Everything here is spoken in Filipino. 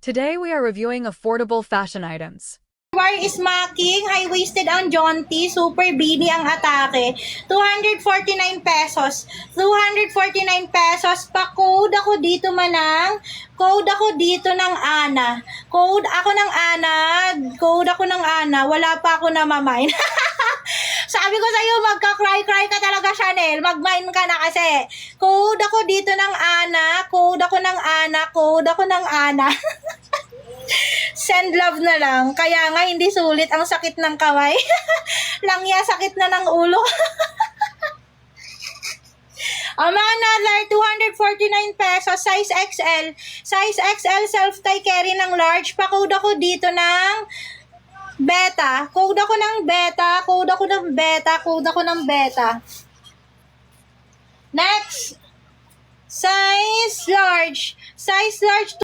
Today we are reviewing affordable fashion items. Wire is smacking, high-waisted ang jaunty, super beanie ang atake. 249 pesos. 249 pesos. Pa-code ako dito manang. Code ako dito ng Ana. Code ako ng Ana. Code ako ng Ana. Wala pa ako na mamain. Sabi ko sa'yo, magka-cry-cry ka talaga, Chanel. Mag-mine ka na kasi. Code ako dito ng Ana. Code ako ng Ana. Code ako ng Ana. Send love na lang. Kaya nga hindi sulit ang sakit ng kaway. Langya, sakit na ng ulo. Another 249 pesos, size XL. Size XL, self-tie carry ng large. Pa-code ako dito ng beta. Code ako ng beta. Code ako ng beta. Code ako ng beta. Next. Size large. Size large.